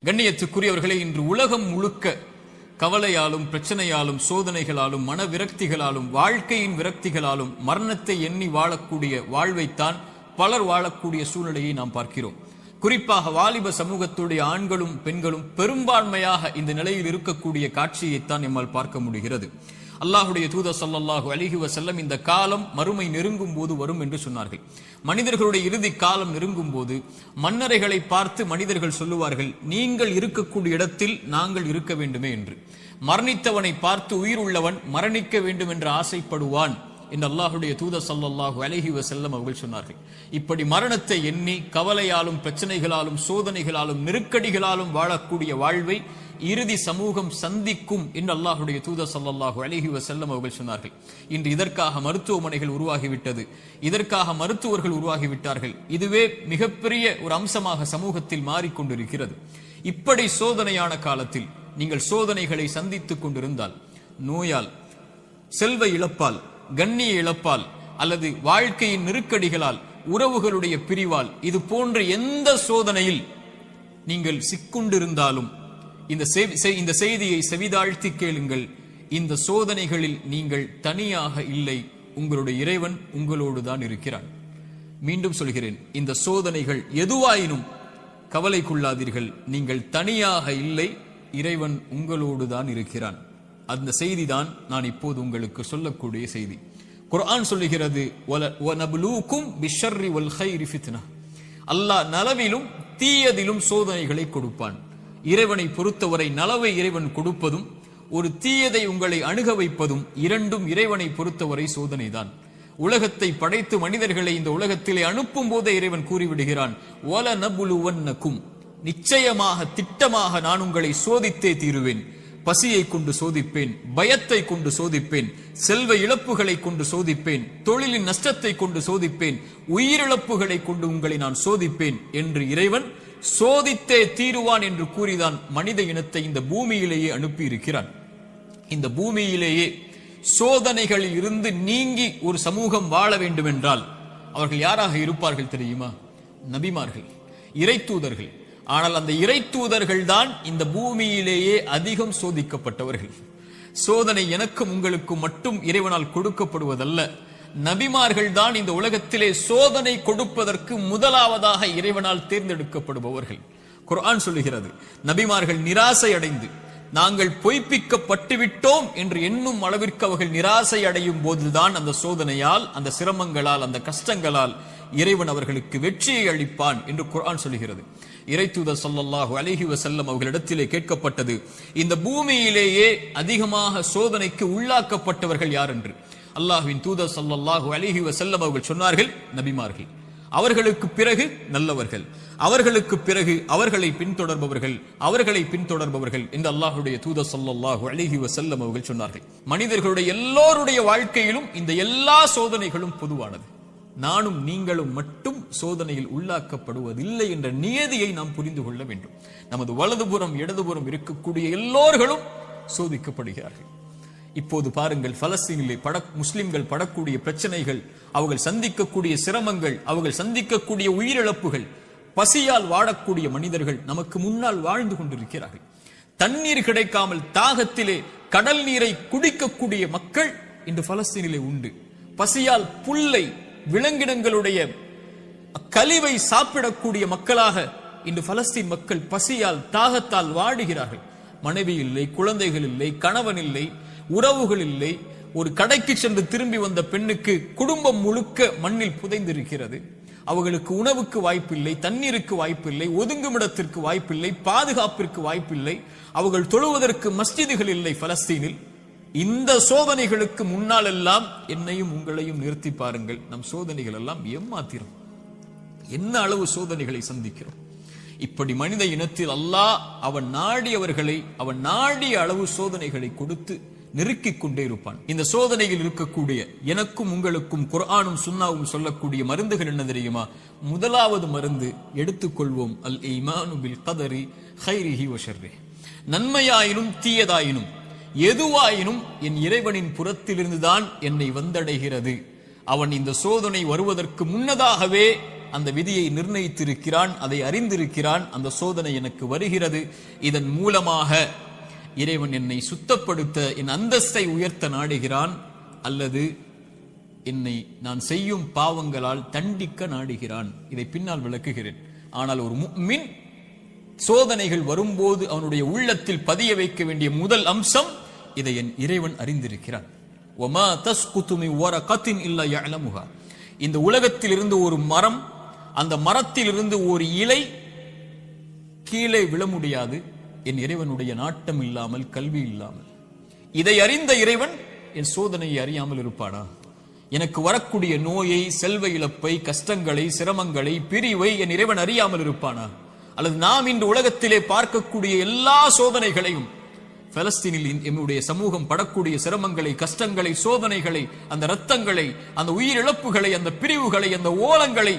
கண்ணியத்துக்குரியவர்களே, இன்று உலகம் முழுக்க கவலையாலும் பிரச்சனையாலும் சோதனைகளாலும் மன விரக்திகளாலும் வாழ்க்கையின் விரக்திகளாலும் மரணத்தை எண்ணி வாழக்கூடிய வாழ்வைத்தான் பலர் வாழக்கூடிய சூழ்நிலையை நாம் பார்க்கிறோம். குறிப்பாக வாலிப சமூகத்துடைய ஆண்களும் பெண்களும் பெரும்பான்மையாக இந்த நிலையில் இருக்கக்கூடிய காட்சியைத்தான் நம்மால் பார்க்க முடிகிறது. அல்லாஹுடைய தூதர் ஸல்லல்லாஹு அலைஹி வஸல்லம் இந்த காலம் மறுமை நெருங்கும் போது வரும் என்று சொன்னார்கள். மனிதர்களுடைய இறுதி காலம் நெருங்கும் போது மன்னரைகளை பார்த்து மனிதர்கள் சொல்லுவார்கள், நீங்கள் இருக்கக்கூடிய இடத்தில் நாங்கள் இருக்க வேண்டுமே என்று. மரணித்தவனை பார்த்து உயிர் உள்ளவன் மரணிக்க வேண்டும் என்று ஆசைப்படுவான் என்று அல்லாஹுடைய தூதர் ஸல்லல்லாஹு அலைஹி வஸல்லம் அவர்கள் சொன்னார்கள். இப்படி மரணத்தை எண்ணி கவலையாலும் பிரச்சனைகளாலும் சோதனைகளாலும் நெருக்கடிகளாலும் வாழக்கூடிய வாழ்வை இறுதி சமூகம் சந்திக்கும் என்று அல்லாஹுடைய தூதர் ஸல்லல்லாஹு அலைஹி வஸல்லம் அவர்கள் சொன்னார்கள். இன்று இதற்காக மருத்துவமனைகள் உருவாகிவிட்டது, இதற்காக மருத்துவர்கள் உருவாகிவிட்டார்கள். இதுவே மிகப்பெரிய ஒரு அம்சமாக சமூகத்தில் மாறிக்கொண்டிருக்கிறது. இப்படி சோதனையான காலத்தில் நீங்கள் சோதனைகளை சந்தித்துக் கொண்டிருந்தால், நோயால், செல்வ இழப்பால், கண்ணிய இழப்பால் அல்லது வாழ்க்கையின் நெருக்கடிகளால், உறவுகளுடைய பிரிவால், இது போன்ற எந்த சோதனையில் நீங்கள் சிக்குண்டிருந்தாலும் இந்த செய்தியை செவிதாழ்த்தி கேளுங்கள். இந்த சோதனைகளில் நீங்கள் தனியாக இல்லை, உங்களுடைய இறைவன் உங்களோடு தான் இருக்கிறான். மீண்டும் சொல்கிறேன், இந்த சோதனைகள் எதுவாயினும் கவலை கொள்ளாதீர்கள், நீங்கள் தனியாக இல்லை, இறைவன் உங்களோடு தான் இருக்கிறான். அந்த செய்தி தான் நான் இப்போது உங்களுக்கு சொல்லக்கூடிய செய்தி. குர்ஆன் சொல்லுகிறது, வனப்லூக்கும் பிஷ்ஷர்ரி வல் கைரி ஃபித்னா. அல்லாஹ் நலவிலும் தீயதிலும் சோதனைகளை கொடுப்பான். இறைவனை பொறுத்தவரை நலவை இறைவன் கொடுப்பதும் ஒரு தீயதை உங்களை அணுக வைப்பதும் இரண்டும் இறைவனை பொறுத்தவரை சோதனைதான். உலகத்தை படைத்து மனிதர்களை இந்த உலகத்திலே அனுப்பும் போதே இறைவன் கூறிவிடுகிறான், வலனப்லுவன்னக்கும், நிச்சயமாக திட்டமாக நான் உங்களை சோதித்தே தீருவேன். பசியை கொண்டு சோதிப்பேன், பயத்தை கொண்டு சோதிப்பேன், செல்வ இழப்புகளை கொண்டு சோதிப்பேன், தொழிலின் நஷ்டத்தை கொண்டு சோதிப்பேன், உயிரிழப்புகளை கொண்டு உங்களை நான் சோதிப்பேன் என்று இறைவன் சோதித்தே தீருவான் என்று கூறிதான் மனித இனத்தை இந்த பூமியிலேயே அனுப்பி இருக்கிறான். இந்த பூமியிலேயே சோதனைகளில் இருந்து நீங்கி ஒரு சமூகம் வாழ வேண்டும் என்றால் அவர்கள் யாராக இருப்பார்கள் தெரியுமா? நபிமார்கள், இறை தூதர்கள். ஆனால் அந்த இறை தூதர்கள் தான் இந்த பூமியிலேயே அதிகம் சோதிக்கப்பட்டவர்கள். சோதனை எனக்கும் உங்களுக்கும் மட்டும் இறைவனால் கொடுக்கப்படுவதல்ல, நபிமார்கள் தான் இந்த உலகத்திலே சோதனை கொடுப்பதற்கு முதலாவதாக இறைவனால் தேர்ந்தெடுக்கப்படுபவர்கள். குர்ஆன் சொல்லுகிறது, நபிமார்கள் நிராசை அடைந்து நாங்கள் பொய்ப்பிக்கப்பட்டு விட்டோம் என்று எண்ணும் அளவிற்கு அவர்கள் நிராசை அடையும் போதுதான் அந்த சோதனையால், அந்த சிரமங்களால், அந்த கஷ்டங்களால் இறைவன் அவர்களுக்கு வெற்றியை அளிப்பான் என்று குர்ஆன் சொல்லுகிறது. இறை தூதர் ஸல்லல்லாஹு அலைஹி வஸல்லம் அவர்களிடத்திலே கேட்கப்பட்டது, இந்த பூமியிலேயே அதிகமாக சோதனைக்கு உள்ளாக்கப்பட்டவர்கள் யார் என்று. அல்லாஹ்வின் தூதர் ஸல்லல்லாஹு அலைஹி வஸல்லம் அவர்கள் சொன்னார்கள், நபிமார்கள். அவர்களுக்கு பிறகு நல்லவர்கள், அவர்களுக்கு பிறகு அவர்களை பின்தொடர்பவர்கள், அவர்களை பின்தொடர்பவர்கள் என்று அல்லாஹ்வுடைய தூதர் ஸல்லல்லாஹு அலைஹி வஸல்லம் அவர்கள் சொன்னார்கள். மனிதர்களுடைய எல்லோருடைய வாழ்க்கையிலும் இந்த எல்லா சோதனைகளும் பொதுவானது. நானும் நீங்களும் மட்டும் சோதனையில் உள்ளாக்கப்படுவதில்லை என்ற நியதியை நாம் புரிந்து கொள்ள வேண்டும். நமது வலதுபுறம் இடதுபுறம் இருக்கக்கூடிய எல்லோர்களும் சோதிக்கப்படுகிறார்கள். இப்போது பாருங்கள், பலஸ்தீனிலே முஸ்லிம்கள் படக்கூடிய பிரச்சனைகள், அவர்கள் சந்திக்கக்கூடிய சிரமங்கள், அவர்கள் சந்திக்கக்கூடிய உயிரிழப்புகள், பசியால் வாழக்கூடிய மனிதர்கள் நமக்கு முன்னால் வாழ்ந்து கொண்டிருக்கிறார்கள். தண்ணீர் கிடைக்காமல் தாகத்திலே கடல் நீரை குடிக்கக்கூடிய மக்கள் இன்று பலஸ்தீனிலே உண்டு. பசியால் புல்லை, விலங்கினங்களுடைய கழிவை சாப்பிடக்கூடிய மக்களாக இன்று பலஸ்தீன் மக்கள் பசியால் தாகத்தால் வாடுகிறார்கள். மனைவி இல்லை, குழந்தைகள் இல்லை, கணவன் இல்லை, உறவுகள் இல்லை. ஒரு கடைக்கு சென்று திரும்பி வந்த பெண்ணுக்கு குடும்பம் முழுக்க மண்ணில் புதைந்திருக்கிறது. அவர்களுக்கு உணவுக்கு வாய்ப்பில்லை, தண்ணீருக்கு வாய்ப்பில்லை, ஒதுங்குமிடத்திற்கு வாய்ப்பில்லை, பாதுகாப்பிற்கு வாய்ப்பில்லை. அவர்கள் தொழுவதற்கு மஸ்ஜிதுகள் இல்லை பலஸ்தீனில். இந்த சோதனைகளுக்கு முன்னால் எல்லாம் என்னையும் உங்களையும் நிறுத்தி பாருங்கள். நம் சோதனைகள் எல்லாம் ஏமாத்திரம். என்ன அளவு சோதனைகளை சந்திக்கிறோம். இப்படி மனித இனத்தில் அல்லாஹ் அவன் நாடியவர்களை அவன் நாடிய அளவு சோதனைகளை கொடுத்து நெருக்கிக் கொண்டே இருப்பான். இந்த சோதனையில் இருக்கக்கூடிய எனக்கும் உங்களுக்கும் குர்ஆனும் சுன்னாவும் சொல்லக்கூடிய மருந்துகள் என்ன தெரியுமா? முதலாவது மருந்து எடுத்துக்கொள்வோம், அல் ஈமானு பில் கதரி கைரிஹி வ ஷர்ரிஹி. நன்மையாயினும் தீயதாயினும் எதுவாயினும் என் இறைவனின் புறத்திலிருந்துதான் என்னை வந்தடைகிறது. அவன் இந்த சோதனை வருவதற்கு முன்னதாகவே அந்த விதியை நிர்ணயித்திருக்கிறான், அதை அறிந்திருக்கிறான். அந்த சோதனை எனக்கு வருகிறது. இதன் மூலமாக இறைவன் என்னை சுத்தப்படுத்த, என் அந்தஸ்தை உயர்த்த நாடுகிறான், அல்லது என்னை நான் செய்யும் பாவங்களால் தண்டிக்க நாடுகிறான். இதை பின்னால் விளக்குகிறேன். ஆனால் ஒரு முஃமின் சோதனைகள் வரும்போது அவனுடைய உள்ளத்தில் பதிய வைக்க வேண்டிய முதல் அம்சம், இதை என் இறைவன் அறிந்திருக்கிறான். வமா தஸ்குது மின் வரகத்தின் இல்லா யஅலமுஹா. இந்த உலகத்தில் இருந்து ஒரு மரம், அந்த மரத்தில் இருந்து ஒரு இலை கீழே விழ முடியாது, என் இறைவனுடைய நாட்டம் இல்லாமல், கல்வி இல்லாமல். இதை அறிந்த இறைவன் என் சோதனையை அறியாமல் இருப்பானா? எனக்கு வரக்கூடிய நோயை, செல்வ இழப்பை, கஷ்டங்களை, சிரமங்களை, பிரிவை என் இறைவன் அறியாமல் இருப்பானா? அல்லது நாம் இன்று உலகத்திலே பார்க்கக்கூடிய எல்லா சோதனைகளையும், பலஸ்தீனில் என்னுடைய சமூகம் படக்கூடிய சிரமங்களை, கஷ்டங்களை, சோதனைகளை, அந்த இரத்தங்களை, அந்த உயிரிழப்புகளை, அந்த பிரிவுகளை, அந்த ஓலங்களை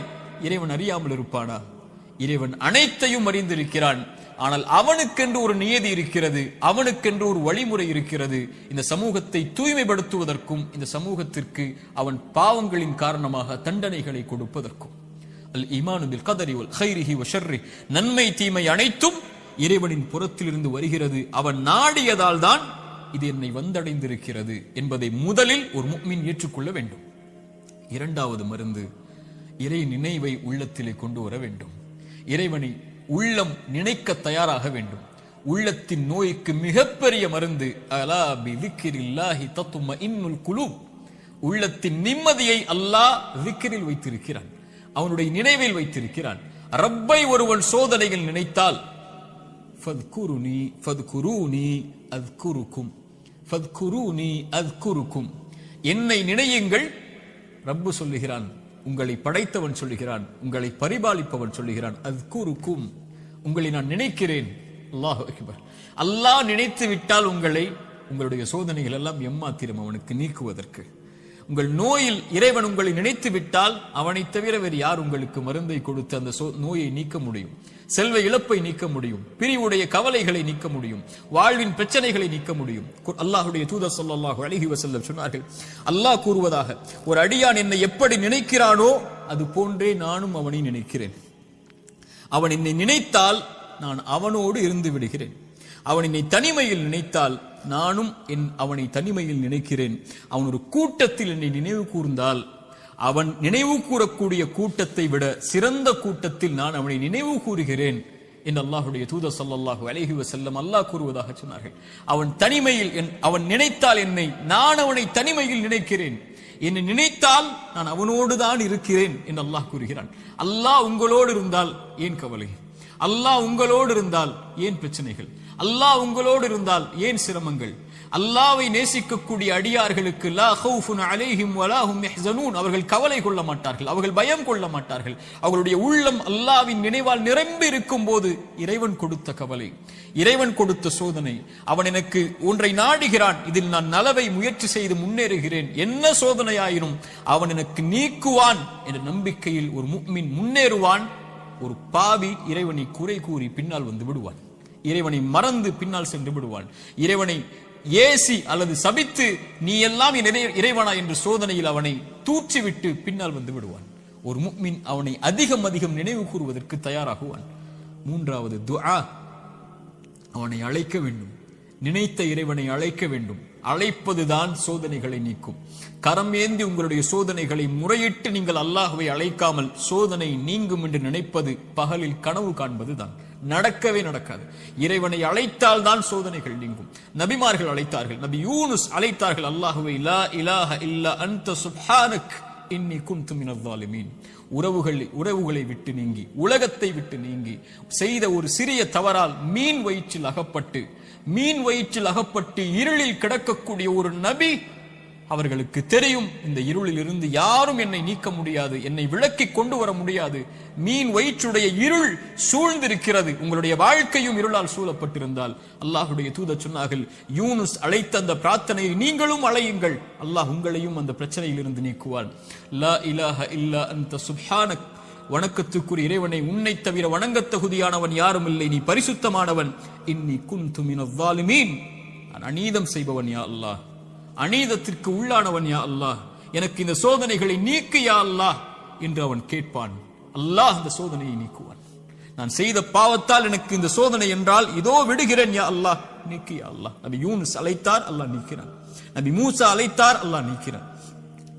இறைவன் அறியாமல் இருப்பானா? இறைவன் அனைத்தையும் அறிந்திருக்கிறான். ஆனால் அவனுக்கென்று ஒரு நியதி இருக்கிறது, அவனுக்கென்று ஒரு வழிமுறை இருக்கிறது. இந்த சமூகத்தை தூய்மைப்படுத்துவதற்கும், இந்த சமூகத்திற்கு அவன் பாவங்களின் காரணமாக தண்டனைகளை கொடுப்பதற்கும். அல் ஈமானு பில் கதரி வல் கைரிஹி வ ஷர்ரி. நன்மை தீமை அனைத்தும் இறைவனின் புறத்திலிருந்து வருகிறது. அவன் நாடியதால் தான் இது என்னை வந்தடைந்திருக்கிறது என்பதை முதலில் ஒரு முஃமின் ஏற்றுக்கொள்ள வேண்டும். இரண்டாவது மருந்து, இறை நினைவை உள்ளத்திலே கொண்டு வர வேண்டும். இறைவனை உள்ளம் நினைக்க தயாராக வேண்டும். உள்ளத்தின் நோய்க்கு மிகப்பெரிய மருந்து அலா பி திக்ரில்லாஹி தத்மஇன்னுல் குலூப். உள்ளத்தின் நிம்மதியை அல்லாஹ் திக்ரில் வைத்திருக்கிறான், அவனுடைய நினைவில் வைத்திருக்கிறான். ரப்பை ஒருவன் சோதனையில் நினைத்தால், ஃபத்குருனி ஃபத்குரூனி அத்குருக்கும், ஃபத்குரூனி அத்குருக்கும், என்னை நினையுங்கள். ரப்பு சொல்லுகிறான், உங்களை படைத்தவன் சொல்லுகிறான், உங்களை பரிபாலிப்பவன் சொல்லுகிறான், அத்குருக்கும், உங்களை நான் நினைக்கிறேன். அல்லாஹு அக்பர். அல்லாஹ் நினைத்து விட்டால் உங்களுடைய சோதனைகள் எல்லாம் எம்மாத்திரம் அவனுக்கு நீக்குவதற்கு. உங்கள் நோயில் இறைவன் உங்களை நினைத்து விட்டால் அவனை தவிர வேறு யார் உங்களுக்கு மருந்தை கொடுத்து அந்த நோயை நீக்க முடியும்? செல்வ இழப்பை நீக்க முடியும், பிரிவுடைய கவலைகளை நீக்க முடியும், வாழ்வின் பிரச்சனைகளை நீக்க முடியும். அல்லாஹ்வுடைய தூதர் ஸல்லல்லாஹு அலைஹி வஸல்லம் சொன்னார்கள், அல்லாஹ் கூறுவதாக, ஒரு அடியான் என்னை எப்படி நினைக்கிறானோ அது போன்றே நானும் அவனை நினைக்கிறேன். அவன் என்னை நினைத்தால் நான் அவனோடு இருந்து விடுகிறேன். அவன் என்னை தனிமையில் நினைத்தால் நானும் அவனை தனிமையில் நினைக்கிறேன். அவன் ஒரு கூட்டத்தில் என்னை நினைவு கூர்ந்தால் அவன் நினைவு கூறக்கூடிய கூட்டத்தை விட சிறந்த கூட்டத்தில் நான் அவனை நினைவு கூறுகிறேன் என்று அல்லாஹ்வுடைய தூதர் ஸல்லல்லாஹு அலைஹி வஸல்லம் அல்லாஹ் கூறுவதாக சொன்னார்கள். அவன் தனிமையில் அவன் நினைத்தால் என்னை, நான் அவனை தனிமையில் நினைக்கிறேன். என்னை நினைத்தால் நான் அவனோடு தான் இருக்கிறேன் என்று அல்லாஹ் கூறுகிறான். அல்லாஹ் உங்களோடு இருந்தால் ஏன் கவலை? அல்லாஹ் உங்களோடு இருந்தால் ஏன் பிரச்சனைகள்? அல்லாஹ் உங்களோடு இருந்தால் ஏன் சிரமங்கள்? அல்லாஹ்வை நேசிக்கக்கூடிய அடியார்களுக்கு லா ஹவுஃபுன் அலைஹிம் வலா ஹும் யஹ்ஸனூன், அவர்கள் கவலை கொள்ள மாட்டார்கள், அவர்கள் பயம் கொள்ள மாட்டார்கள். அவர்களுடைய உள்ளம் அல்லாஹ்வின் நினைவால் நிரம்பி இருக்கும் போது இறைவன் கொடுத்த கவலை, இறைவன் கொடுத்த சோதனை, அவன் எனக்கு ஒன்றை நாடுகிறான், இதில் நான் நலவை முயற்சி செய்து முன்னேறுகிறேன், என்ன சோதனையாயினும் அவன் எனக்கு நீக்குவான் என்ற நம்பிக்கையில் ஒரு முஃமின் முன்னேறுவான். ஒரு பாவி இறைவனை குறை கூறி பின்னால் வந்து விடுவான், இறைவனை மறந்து பின்னால் சென்று விடுவான், இறைவனை ஏசி அல்லது சபித்து நீ எல்லாம் இறைவனா என்று சோதனையில் அவனை தூற்றிவிட்டு பின்னால் வந்து விடுவான். ஒரு முஃமின் அவனை அதிகம் அதிகம் நினைவு கூறுவதற்கு தயாராகுவான். மூன்றாவது துஆ, அவனை அழைக்க வேண்டும், நினைத்த இறைவனை அழைக்க வேண்டும். அழைப்பதுதான் சோதனைகளை நீக்கும். கரம் ஏந்தி உங்களுடைய சோதனைகளை முறையிட்டு நீங்கள் அல்லாஹ்வை அழைக்காமல் சோதனை நீங்கும் என்று நினைப்பது பகலில் கனவு காண்பதுதான். நடக்கவே நடக்காது. இறைவனை அழைத்தால் தான் சோதனைகள் நீங்கும். நபிமார்கள் அழைத்தார்கள், நபி யூனுஸ் அழைத்தார்கள் அல்லாஹ்வை, லா இலாஹ இல்லா அன்த சுப்ஹானக் இன்னி குன்து மினல் ஸாலிமீன். உறவுகளை விட்டு நீங்கி, உலகத்தை விட்டு நீங்கி செய்த ஒரு சிறிய தவறால் மீன் வயிற்றில் அகப்பட்டு இருளில் கிடக்கக்கூடிய ஒரு நபி, அவர்களுக்கு தெரியும் இந்த இருளில் இருந்து யாரும் என்னை நீக்க முடியாது, என்னை விலக்கி கொண்டு வர முடியாது, மீன் வயிற்றுடைய இருள் சூழ்ந்திருக்கிறது. உங்களுடைய வாழ்க்கையும் இருளால் சூழப்பட்டிருந்தால் அல்லாஹ்வுடைய தூதர் சொன்னார்கள், யூனுஸ் அழைத்த அந்த பிரார்த்தனையை நீங்களும் அழையுங்கள், அல்லாஹ் உங்களையும் அந்த பிரச்சனையில் இருந்து நீக்குவான். லா இலாஹ இல்லா அன்த சுப்ஹானக், வணக்கத்துக்குரிய இறைவனை, உன்னை தவிர வணங்கத் தகுதியானவன் யாரும் இல்லை, நீ பரிசுத்தமானவன். இன்னி குன்து மினல் ஸாலிமீன், நான் அநீதம் செய்பவன் யா அல்லாஹ், அநீதத்திற்கு உள்ளானவன் யா அல்லாஹ், எனக்கு இந்த சோதனைகளை நீக்கு யா அல்லாஹ் என்று அவன் கேட்பான். அல்லாஹ் அந்த சோதனையை நீக்குவான். நான் செய்த பாவத்தால் எனக்கு இந்த சோதனை என்றால் இதோ விடுகிறேன் யா அல்லாஹ், நீக்கு யா அல்லாஹ். நபி யூனுஸ் அழைத்தார், அல்லாஹ் நீக்கினான். நபி மூசா அழைத்தார், அல்லாஹ் நீக்கினான்.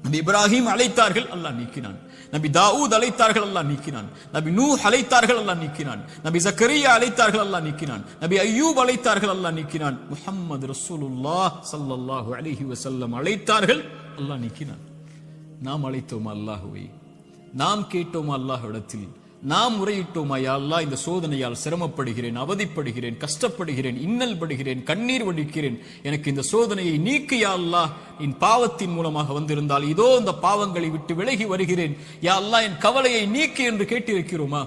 நபி இப்ராஹிம் அழைத்தார்கள், அல்லாஹ் நீக்கினான். நபி தாவூத் அழைத்தார்கள், அல்லாஹ் நீக்கினான். நபி நூஹ் அழைத்தார்கள், அல்லாஹ் நீக்கினான். நபி ஜக்கரியா அழைத்தார்கள், அல்லாஹ் நீக்கினான். நபி அய்யூப் அழைத்தார்கள், அல்லாஹ் நீக்கினான். முஹம்மது ரசூலுல்லாஹ் ஸல்லல்லாஹு அலைஹி வஸல்லம் அழைத்தார்கள், அல்லாஹ் நீக்கினான். நாம் அழைத்தோமா அல்லாஹ்வை? நாம் கேட்டோமா அல்லாஹ்விடத்தில்? நாம் முறையிட்டோமா, யா அல்லாஹ் இந்த சோதனையால் சிரமப்படுகிறேன், அவதிப்படுகிறேன், கஷ்டப்படுகிறேன், இன்னல் படுகிறேன், கண்ணீர் வடிக்கிறேன், எனக்கு இந்த சோதனையை நீக்கு யா அல்லாஹ். என் பாவத்தின் மூலமாக வந்திருந்தால் இதோ இந்த பாவங்களை விட்டு விலகி வருகிறேன் யா அல்லாஹ், என் கவலையை நீக்கு என்று கேட்டிருக்கிறோமா?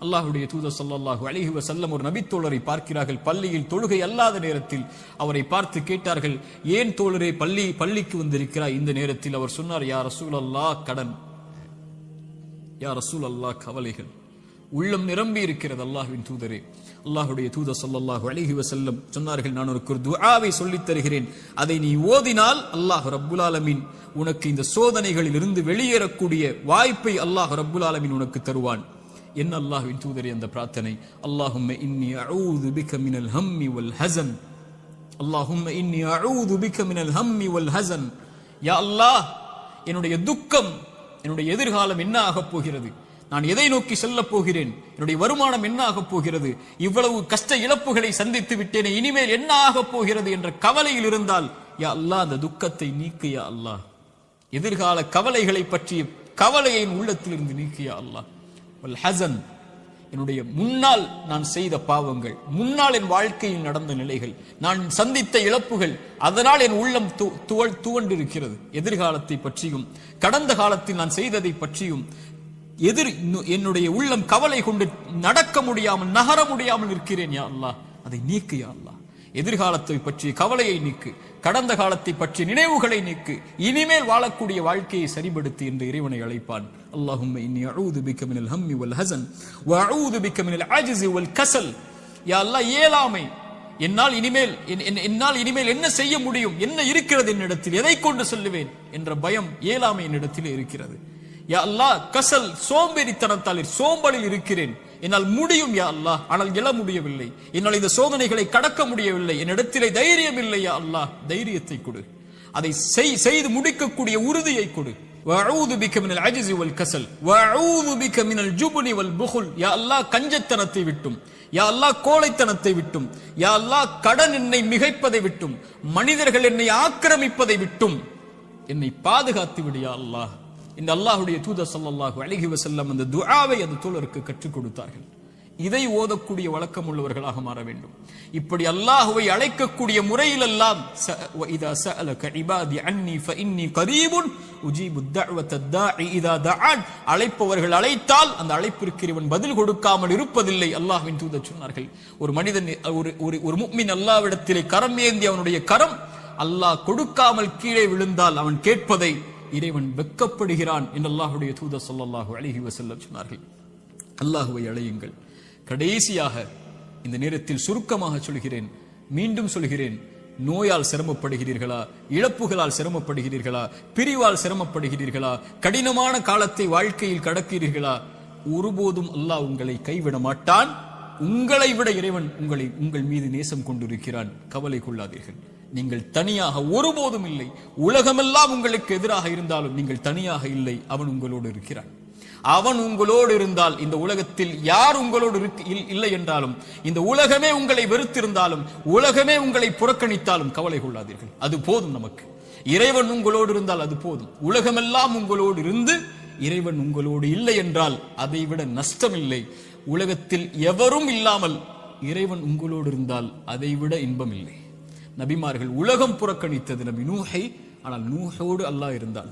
அல்லாஹ்வுடைய தூதர் ஸல்லல்லாஹு அலைஹி வஸல்லம் ஒரு நபித்தோழரை பார்க்கிறார்கள். பள்ளியில் தொழுகை அல்லாத நேரத்தில் அவரை பார்த்து கேட்டார்கள், ஏன் தோழரே பள்ளிக்கு வந்திருக்கிறாய் இந்த நேரத்தில்? அவர் சொன்னார், யா ரசூலல்லாஹ், கடன், யா ரசூலல்லாஹ், கவலைகள், உள்ளம் நிரம்பி இருக்கிறது அல்லாஹ்வின் தூதரே. அல்லாஹ்வுடைய தூதர் ஸல்லல்லாஹு அலைஹி வஸல்லம் சொன்னார்கள், நான் உனக்கு ஒரு துஆவை சொல்லித் தருகிறேன், அதை நீ ஓதினால் அல்லாஹ் ரப்புல் ஆலமீன் உனக்கு இந்த சோதனைகளில் இருந்து வெளியேறக்கூடிய வாய்ப்பை அல்லாஹ் ரப்புல் ஆலமீன் உனக்கு தருவான். என்ன அல்லாஹ்வின் தூதரே அந்த பிரார்த்தனை? அல்லாஹும்ம இன்னி அஊது பிக மினல் ஹம்மி வல் ஹஸன், அல்லாஹும்ம இன்னி அஊது பிக மினல் ஹம்மி வல் ஹஸன். யா அல்லாஹ், என்னுடைய துக்கம், என்னுடைய எதிர்காலம் என்ன ஆகப் போகிறது? நான் எதை நோக்கி செல்லப் போகிறேன்? என்னுடைய வருமானம் என்ன ஆகப் போகிறது? இவ்வளவு கஷ்ட இழப்புகளை சந்தித்து விட்டேனே, இனிமேல் என்ன ஆகப் போகிறது என்ற கவலையில் இருந்தால் யா அல்லாஹ் அந்த துக்கத்தை நீக்கு யா அல்லாஹ். எதிர்கால கவலைகளை பற்றிய கவலையை உள்ளத்தில் இருந்து நீக்கு யா அல்லாஹ். வல் ஹஸன், என்னுடைய முன்னால் நான் செய்த பாவங்கள், முன்னால் என் வாழ்க்கையில் நடந்த நிலைகள், நான் சந்தித்த இழப்புகள், அதனால் என் உள்ளம் துவண்டிருக்கிறது. எதிர்காலத்தை பற்றியும் கடந்த காலத்தில் நான் செய்ததை பற்றியும் என்னுடைய உள்ளம் கவலை கொண்டு நடக்க முடியாமல், நகர முடியாமல் இருக்கிறேன் யா அல்லாஹ், அதை நீக்கு யா அல்லாஹ். எதிர்காலத்தை பற்றிய கவலையை நீக்கு, கடந்த காலத்தை பற்றிய நினைவுகளை நீக்கு, இனிமேல் வாழக்கூடிய வாழ்க்கையை சரிபடுத்து என்று இறைவனை அழைப்பான். அல்லாஹும்ம இன்னி அஊது பிக மினல் ஹம்மி வல் ஹஸன் வ அஊது பிக மினல் அஜ்ஸி வல் கஸல். யா அல்லாஹ், இயலாமை, என்னால் இனிமேல் என்ன செய்ய முடியும், என்ன இருக்கிறது என்னிடத்தில், எதை கொண்டு சொல்லுவேன் என்ற பயம், இயலாமை என்னிடத்தில் இருக்கிறது. யா அல்லாஹ், கசல், சோம்பேறித்தனத்தால் சோம்பலில் இருக்கிறேன், என்னால் முடியும் யா அல்லாஹ், ஆனால் எழ முடியவில்லை, என்னால் இந்த சோதனைகளை கடக்க முடியவில்லை, என்னிடத்திலே தைரியம் இல்லை யா அல்லாஹ், தைரியத்தை கொடு, அதை செய்து முடிக்கக்கூடிய உறுதியை கொடு. வஅஊது பிக மினல் அஜ்ஸி வல் கஸல் வஅஊது பிக மினல் ஜுப்னி வல் புகுல். யா அல்லாஹ், கஞ்சத்தனத்தை விட்டும், யா அல்லாஹ் கோழைத்தனத்தை விட்டும், யா அல்லாஹ் கடன் என்னை மிகைப்பதை விட்டும், மனிதர்கள் என்னை ஆக்கிரமிப்பதை விட்டும் என்னை பாதுகாத்து விடு யா அல்லாஹ். இந்த அல்லாஹ்வுடைய தூதர் ஸல்லல்லாஹு அலைஹி வஸல்லம் அந்த துஆவை அந்த தோழருக்கு கற்றுக் கொடுத்தார்கள். இதை ஓதக்கூடிய வழக்கம் உள்ளவர்களாக மாற வேண்டும். இப்படி அல்லாஹ்வை அழைக்கக்கூடிய முறையில் எல்லாம் இதா சஅலக இபாதி அன்னி ஃபஇன்னி கரீபுன் உஜீபு தஅவத தாஇ இதா தஆன். அழைப்பவர்கள் அழைத்தால் அந்த அழைப்பிற்கு இவன் பதில் கொடுக்காமல் இருப்பதில்லை. அல்லாஹ்வின் தூதர் சொன்னார்கள், ஒரு மனிதன், ஒரு முஃமின் அல்லாஹ்விடத்திலே கரம் ஏந்தி அவனுடைய கரம் அல்லாஹ் கொடுக்காமல் கீழே விழுந்தால் அவன் கேட்பதை இறைவன் வெட்கப்படுகிறான் என்று அல்லாஹ்வுடைய தூதர் ஸல்லல்லாஹு அலைஹி வஸல்லம் சொன்னார்கள். அல்லாஹ்வை அழையுங்கள். கடைசியாக இந்த நேரத்தில் சுருக்கமாக சொல்கிறேன், மீண்டும் சொல்கிறேன், நோயால் சிரமப்படுகிறீர்களா, இழப்புகளால் சிரமப்படுகிறீர்களா, பிரிவால் சிரமப்படுகிறீர்களா, கடினமான காலத்தை வாழ்க்கையில் கடக்கிறீர்களா, ஒருபோதும் அல்லாஹ் உங்களை கைவிட மாட்டான். உங்களை விட இறைவன் உங்கள் மீது நேசம் கொண்டிருக்கிறான். கவலை கொள்ளாதீர்கள். நீங்கள் தனியாக ஒருபோதும் இல்லை. உலகமெல்லாம் உங்களுக்கு எதிராக இருந்தாலும் நீங்கள் தனியாக இல்லை. அவன் உங்களோடு இருக்கிறான். அவன் உங்களோடு இருந்தால், இந்த உலகத்தில் யார் உங்களோடு இல்லை என்றாலும், இந்த உலகமே உங்களை வெறுத்திருந்தாலும், உலகமே உங்களை புறக்கணித்தாலும் கவலை கொள்ளாதீர்கள். அது போதும் நமக்கு. இறைவன் உங்களோடு இருந்தால் அது போதும். உலகமெல்லாம் உங்களோடு இருந்து இறைவன் உங்களோடு இல்லை என்றால் அதை விட நஷ்டம் இல்லை. உலகத்தில் எவரும் இல்லாமல் இறைவன் உங்களோடு இருந்தால் அதை விட இன்பம் இல்லை. நபிமார்கள் உலகம் புறக்கணித்தது நபி நூஹை, ஆனால் நூஹோடு அல்லாஹ் இருந்தான்.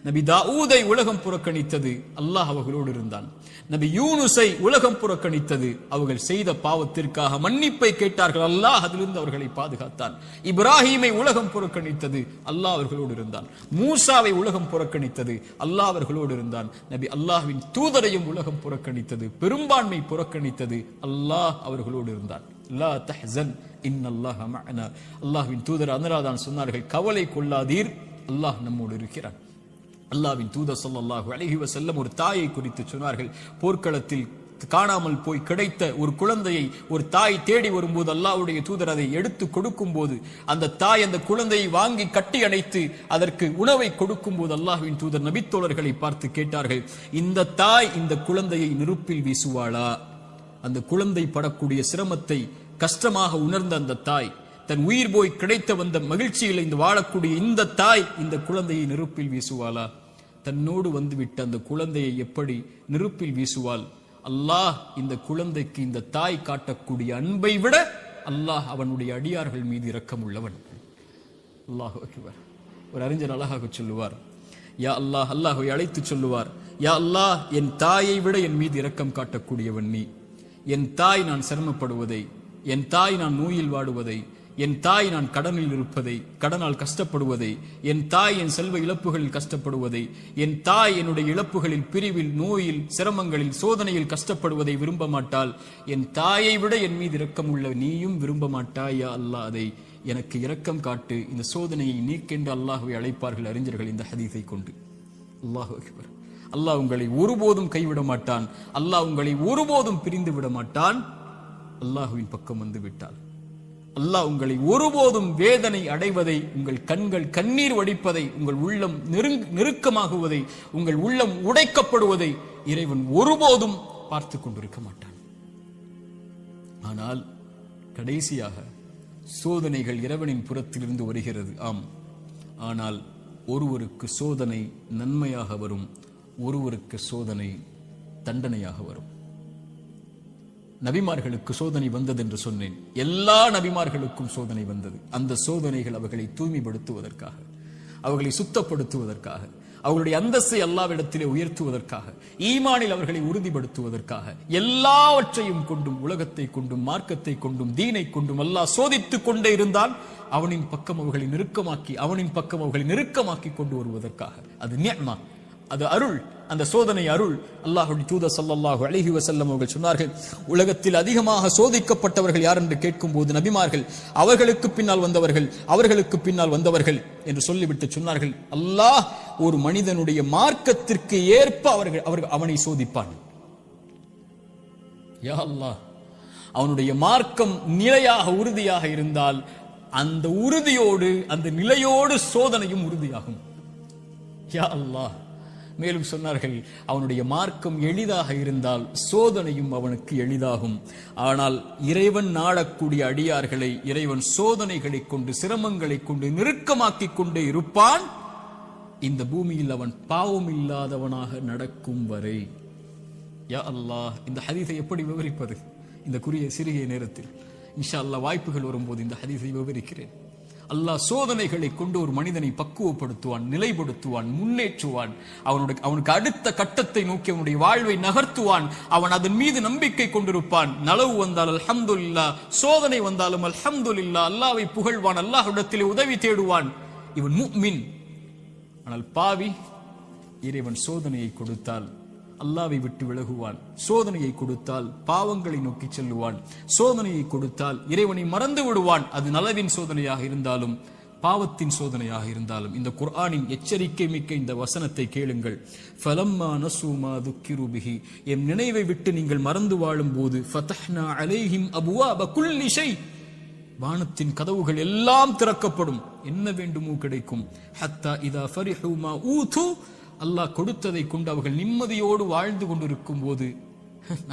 நபி தாவூதை உலகம் புறக்கணித்தது, அல்லாஹ் அவர்களோடு இருந்தான். நபி யூனுஸை உலகம் புறக்கணித்தது, அவர்கள் செய்த பாவத்திற்காக மன்னிப்பை கேட்டார்கள், அல்லாஹ் அதிலிருந்து அவர்களை பாதுகாத்தான். இப்ராஹீமை உலகம் புறக்கணித்தது, அல்லாஹ் அவர்களோடு இருந்தான். மூசாவை உலகம் புறக்கணித்தது, அல்லாஹ் அவர்களோடு இருந்தான். நபி அல்லாஹ்வின் தூதரையும் உலகம் புறக்கணித்தது, பெரும்பான்மை புறக்கணித்தது, அல்லாஹ் அவர்களோடு இருந்தான். லா தஹ்சன் இன்னல்லாஹ மஅனா. அல்லாஹ்வின் தூதர் அதனால்தான் சொன்னார்கள், கவலை கொள்ளாதீர், அல்லாஹ் நம்மோடு இருக்கிறான். அல்லாஹ்வின் தூதர் ஸல்லல்லாஹு அலைஹி வஸல்லம் ஒரு தாயை குறித்து சொன்னார்கள். போர்க்களத்தில் காணாமல் போய் கிடைத்த ஒரு குழந்தையை ஒரு தாய் தேடி வரும்போது அல்லாஹ்வுடைய தூதர் அதை எடுத்து கொடுக்கும் போது அந்த தாய் அந்த குழந்தையை வாங்கி கட்டி அணைத்து அதற்கு உணவை கொடுக்கும் போது அல்லாஹ்வின் தூதர் நபித்தோழர்களை பார்த்து கேட்டார்கள், இந்த தாய் இந்த குழந்தையை நெருப்பில் வீசுவாளா? அந்த குழந்தை படக்கூடிய சிரமத்தை கஷ்டமாக உணர்ந்த அந்த தாய், தன் உயிர் போய் கிடைத்த வந்த மகிழ்ச்சியில் இந்த வாழக்கூடிய இந்த தாய் இந்த குழந்தையை நெருப்பில் வீசுவாளா? தன்னோடு வந்துவிட்ட அந்த குழந்தையை எப்படி நெருப்பில் வீசுவாள்? அல்லாஹ் இந்த குழந்தைக்கு இந்த தாய் காட்டக்கூடிய அன்பை விட அல்லாஹ் அவனுடைய அடியார்கள் மீது இரக்கம் உள்ளவன். அல்லாஹு அக்பர். ஒரு அறிஞர் அழகாக சொல்லுவார், யா அல்லாஹ், அல்லாஹ்வை அழைத்து சொல்லுவார், யா அல்லாஹ், என் தாயை விட என் மீது இரக்கம் காட்டக்கூடியவன் நீ. என் தாய் நான் சிரமப்படுவதை, என் தாய் நான் நோயில் வாடுவதை, என் தாய் நான் கடனில் இருப்பதை, கடனால் கஷ்டப்படுவதை, என் தாய் என் செல்வ இழப்புகளில் கஷ்டப்படுவதை, என் தாய் என்னுடைய இழப்புகளில், பிரிவில், நோயில், சிரமங்களில், சோதனையில் கஷ்டப்படுவதை விரும்ப மாட்டாள். என் தாயை விட என் மீது இரக்கம் உள்ள நீயும் விரும்ப மாட்டாயா அல்லாஹ், அதை எனக்கு இரக்கம் காட்டு, இந்த சோதனையை நீக்கென்று அல்லாஹ்வை அழைப்பார்கள் அறிஞர்கள் இந்த ஹதீஸை கொண்டு. அல்லாஹு அக்பர். அல்லாஹ் உங்களை ஒருபோதும் கைவிட மாட்டான். அல்லாஹ் உங்களை ஒருபோதும் பிரிந்து விட மாட்டான். அல்லாஹுவின் பக்கம் வந்து விட்டால் அல்லாஹ் உங்களை ஒருபோதும் வேதனை அடைவதை, உங்கள் கண்கள் கண்ணீர் வடிப்பதை, உங்கள் உள்ளம் நெருக்கமாகுவதை, உங்கள் உள்ளம் உடைக்கப்படுவதை இறைவன் ஒருபோதும் பார்த்து கொண்டிருக்க மாட்டான். ஆனால் கடைசியாக சோதனைகள் இறைவனின் புறத்திலிருந்து வருகிறது. ஆம், ஆனால் ஒருவருக்கு சோதனை நன்மையாக வரும், ஒருவருக்கு சோதனை தண்டனையாக வரும். நபிமார்களுக்கு சோதனை வந்தது என்று சொன்னேன். எல்லா நபிமார்களுக்கும் சோதனை வந்தது. அந்த சோதனைகள் அவர்களை தூய்மைப்படுத்துவதற்காக, அவர்களை சுத்தப்படுத்துவதற்காக, அவர்களுடைய அந்தஸ்தை அல்லாஹ்விடத்திலே உயர்த்துவதற்காக, ஈமானில் அவர்களை உறுதிப்படுத்துவதற்காக, எல்லாவற்றையும் கொண்டும், உலகத்தை கொண்டும், மார்க்கத்தை கொண்டும், தீனை கொண்டும் அல்லாஹ் சோதித்துக் கொண்டே இருந்தால் அவனின் பக்கம் அவர்களை நெருக்கமாக்கி, அவனின் பக்கம் அவர்களை நெருக்கமாக்கி கொண்டு வருவதற்காக. அது நிஅமா, அது அருள். அந்த சோதனை அருள். அல்லாஹ்வுடைய தூதர் ஸல்லல்லாஹு அலைஹி வஸல்லம் அவர்கள் சொன்னார்கள், உலகத்தில் அதிகமாக சோதிக்கப்பட்டவர்கள் யார் என்று கேட்கும் போது நபிமார்கள், அவர்களுக்கு பின்னால் வந்தவர்கள், அவர்களுக்கு பின்னால் வந்தவர்கள் என்று சொல்லிவிட்டு சொன்னார்கள், அல்லாஹ் ஒரு மனிதனுடைய மார்க்கத்திற்கு ஏற்ப அவனை சோதிப்பான். யா அல்லாஹ், அவனுடைய மார்க்கம் நிலையாக உறுதியாக இருந்தால் அந்த உறுதியோடு, அந்த நிலையோடு சோதனையும் உறுதியாகும். யா அல்லாஹ். மேலும் சொன்னார்கள், அவனுடைய மார்க்கம் எளிதாக இருந்தால் சோதனையும் அவனுக்கு எளிதாகும். ஆனால் இறைவன் நாடக்கூடிய அடியார்களை இறைவன் சோதனைகளை கொண்டு, சிரமங்களை கொண்டு நெருக்கமாக்கி கொண்டே இருப்பான், இந்த பூமியில் அவன் பாவம் இல்லாதவனாக நடக்கும் வரை. யா அல்லாஹ், இந்த ஹதீஸை எப்படி விவரிப்பது இந்த சிறிய நேரத்தில்? இன்ஷா அல்லாஹ் வாய்ப்புகள் வரும்போது இந்த ஹதீஸை விவரிக்கிறேன். அல்லாஹ் சோதனைகளை கொண்டு ஒரு மனிதனை பக்குவப்படுத்துவான், நிலைப்படுத்துவான், முன்னேற்றுவான். அவனுக்கு அடுத்த கட்டத்தை நோக்கி அவனுடைய வாழ்வை நகர்த்துவான். அவன் அதன் மீது நம்பிக்கை கொண்டிருப்பான். நலவு வந்தால் அல்ஹம்துலில்லாஹ், சோதனை வந்தாலும் அல்ஹம்துலில்லாஹ், அல்லாஹ்வை புகழ்வான், அல்லாஹ்விடத்திலே உதவி தேடுவான். இவன் முஃமின். ஆனால் பாவி, இறைவன் சோதனையை கொடுத்தால் அல்லாஹ்வை விட்டு விலகுவான், சோதனையை கொடுத்தால் பாவங்களை நோக்கி செல்லுவான், சோதனையை கொடுத்தால் இறைவனை மறந்து விடுவான். அது நலவின் சோதனையாக இருந்தாலும் பாவத்தின் சோதனையாக இருந்தாலும். இந்த குர்ஆனின் எச்சரிக்கை மிக்க இந்த வசனத்தை கேளுங்கள். ஃபலம்மா நஸூ மா துக்கிரு பிஹி, எம் நினைவை விட்டு நீங்கள் மறந்து வாழும் போது, ஃபதஹ்னா அலைஹிம் அபுவாப குல்லி ஷை, வானத்தின் கதவுகள் எல்லாம் திறக்கப்படும், என்ன வேண்டுமோ கிடைக்கும். ஹத்தா இதா ஃபரிஹு மா ஊது, அல்லாஹ் கொடுத்ததை கொண்டு அவர்கள் நிம்மதியோடு வாழ்ந்து கொண்டிருக்கும் போது,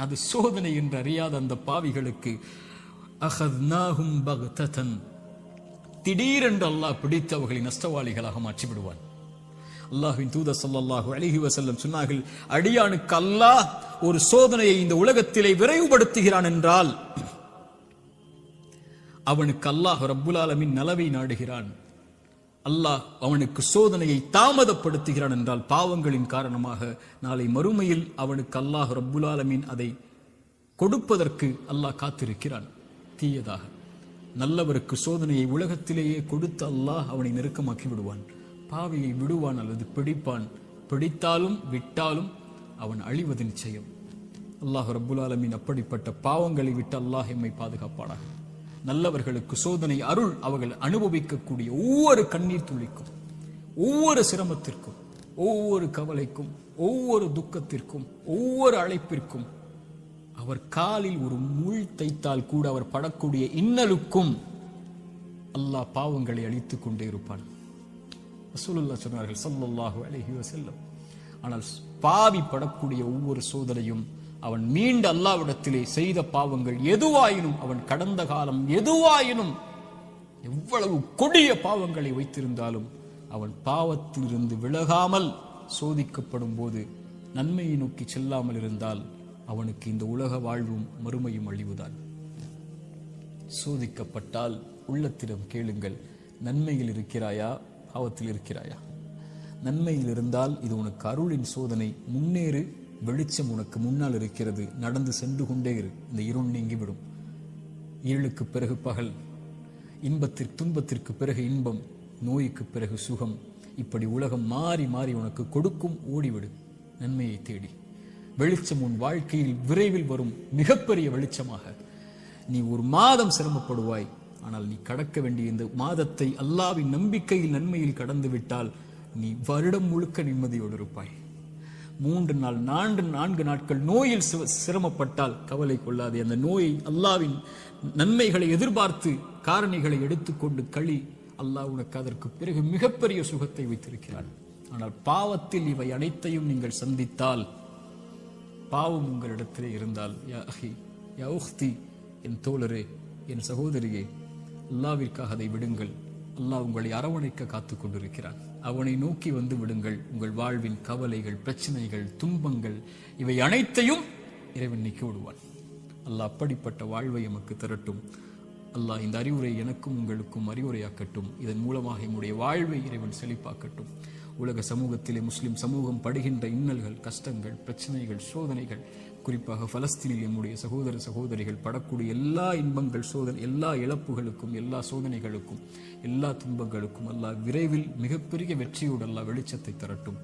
அது சோதனை என்று அறியாத அந்த பாவிகளுக்கு அஹத்னாஹும் பக்ததன், திடீரென்று அல்லாஹ் பிடித்து அவர்களை நஷ்டவாளிகளாக மாற்றி விடுவான். அல்லாஹ்வின் தூதர் ஸல்லல்லாஹு அலைஹி வஸல்லம் சொன்னார்கள், அடியானுக்கு அல்லாஹ் ஒரு சோதனையை இந்த உலகத்திலே விரைவுபடுத்துகிறான் என்றால் அவனுக்கு அல்லாஹ் ரப்புல் ஆலமீன் நலவை நாடுகிறான். அல்லாஹ் அவனுக்கு சோதனையை தாமதப்படுத்துகிறான் என்றால் பாவங்களின் காரணமாக நாளை மறுமையில் அவனுக்கு அல்லாஹ் ரப்புல் ஆலமீன் அதை கொடுப்பதற்கு அல்லாஹ் காத்திருக்கிறான். தீயதாக நல்லவருக்கு சோதனையை உலகத்திலேயே கொடுத்து அல்லாஹ் அவனை நெருக்கமாக்கி விடுவான். பாவியை விடுவான் அல்லது பிடிப்பான். பிடித்தாலும் விட்டாலும் அவன் அழிவது நிச்சயம். அல்லாஹ் ரப்புல் ஆலமீன் அப்படிப்பட்ட பாவங்களை விட்டு அல்லாஹ் எம்மை பாதுகாப்பானாக. நல்லவர்களுக்கு சோதனை அருள். அவர்கள் அனுபவிக்கக்கூடிய ஒவ்வொரு கண்ணீர் துளிக்கும், ஒவ்வொரு சிரமத்திற்கும் ஒவ்வொரு கவலைக்கும், ஒவ்வொரு துக்கத்திற்கும், ஒவ்வொரு அழைப்பிற்கும், அவர் காலில் ஒரு முள் தைத்தால் கூட அவர் படக்கூடிய இன்னலுக்கும் அல்லாஹ் பாவங்களை அழித்துக் கொண்டே இருப்பான். ரசூலுல்லாஹ் சொன்னார்கள் ஸல்லல்லாஹு அலைஹி வஸல்லம், ஆனால் பாவி படக்கூடிய ஒவ்வொரு சோதனையும் அவன் மீண்டு அல்லாஹ்விடத்திலே செய்த பாவங்கள் எதுவாயினும், அவன் கடந்த காலம் எதுவாயினும், எவ்வளவு கொடிய பாவங்களை வைத்திருந்தாலும் அவன் பாவத்திலிருந்து விலகாமல் சோதிக்கப்படும் போது நன்மையை நோக்கி செல்லாமல் இருந்தால் அவனுக்கு இந்த உலக வாழ்வும் மறுமையும் அழிவுதான். சோதிக்கப்பட்டால் உள்ளத்திடம் கேளுங்கள், நன்மையில் இருக்கிறாயா, பாவத்தில் இருக்கிறாயா? நன்மையில் இருந்தால் இது உனக்கு அருளின் சோதனை, முன்னேறு, வெளிச்சம் உனக்கு முன்னால் இருக்கிறது, நடந்து சென்று கொண்டே இரு, இந்த இருள் நீங்கிவிடும். இருளுக்கு பிறகு பகல், துன்பத்திற்கு பிறகு இன்பம், நோய்க்கு பிறகு சுகம், இப்படி உலகம் மாறி மாறி உனக்கு கொடுக்கும். ஓடிவிடு நன்மையை தேடி. வெளிச்சம் உன் வாழ்க்கையில் விரைவில் வரும், மிகப்பெரிய வெளிச்சமாக. நீ ஒரு மாதம் சிரமப்படுவாய், ஆனால் நீ கடக்க வேண்டிய இந்த மாதத்தை அல்லாஹ்வின் நம்பிக்கையில் நன்மையில் கடந்து விட்டால் நீ வருடம் முழுக்க நிம்மதியோடு இருப்பாய். 3 நாள் 4 நாட்கள் நோயில் சிரமப்பட்டால் கவலை கொள்ளாதே. அந்த நோயை அல்லாஹ்வின் நன்மைகளை எதிர்பார்த்து காரணிகளை எடுத்துக்கொண்டு களி, அல்லாஹ் உனக்கு அதற்கு பிறகு மிகப்பெரிய சுகத்தை வைத்திருக்கிறான். ஆனால் பாவத்தில் இவை அனைத்தையும் நீங்கள் சந்தித்தால், பாவம் உங்களிடத்திலே இருந்தால், யா அஹி யா உக்தி, என் தோழரே, என் சகோதரியே, அல்லாஹ்விற்காக அதை விடுங்கள். அல்லாஹ் உங்களை அரவணைக்க காத்துக் கொண்டிருக்கிறான். அவனை நோக்கி வந்து விடுங்கள். உங்கள் வாழ்வின் கவலைகள், பிரச்சனைகள், துன்பங்கள் இவை அனைத்தையும் இறைவன் நீக்கி விடுவான். அல்லாஹ் அப்படிப்பட்ட வாழ்வை எமக்கு தரட்டும். அல்லாஹ் இந்த அறிவுரை எனக்கும் உங்களுக்கும் அறிவுரையாக்கட்டும். இதன் மூலமாக எங்களுடைய வாழ்வை இறைவன் செழிப்பாக்கட்டும். உலக சமூகத்திலே முஸ்லிம் சமூகம் படுகின்ற இன்னல்கள், கஷ்டங்கள், பிரச்சனைகள், சோதனைகள், குறிப்பாக பலஸ்தீனில் நம்முடைய சகோதர சகோதரிகள் படக்கூடிய எல்லா இன்பங்கள், எல்லா இழப்புகளுக்கும், எல்லா சோதனைகளுக்கும், எல்லா துன்பங்களுக்கும் அல்லாஹ் விரைவில் மிகப்பெரிய வெற்றியோடு அல்லாஹ் வெளிச்சத்தை தரட்டும்.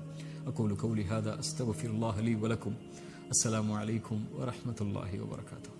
அகூலு கௌலி ஹாதா அஸ்தக்ஃபிருல்லாஹ் லீ வலக்கும். அஸ்ஸலாமு அலைக்கும் வரஹ்மத்துல்லாஹி வபரகாத்துஹு.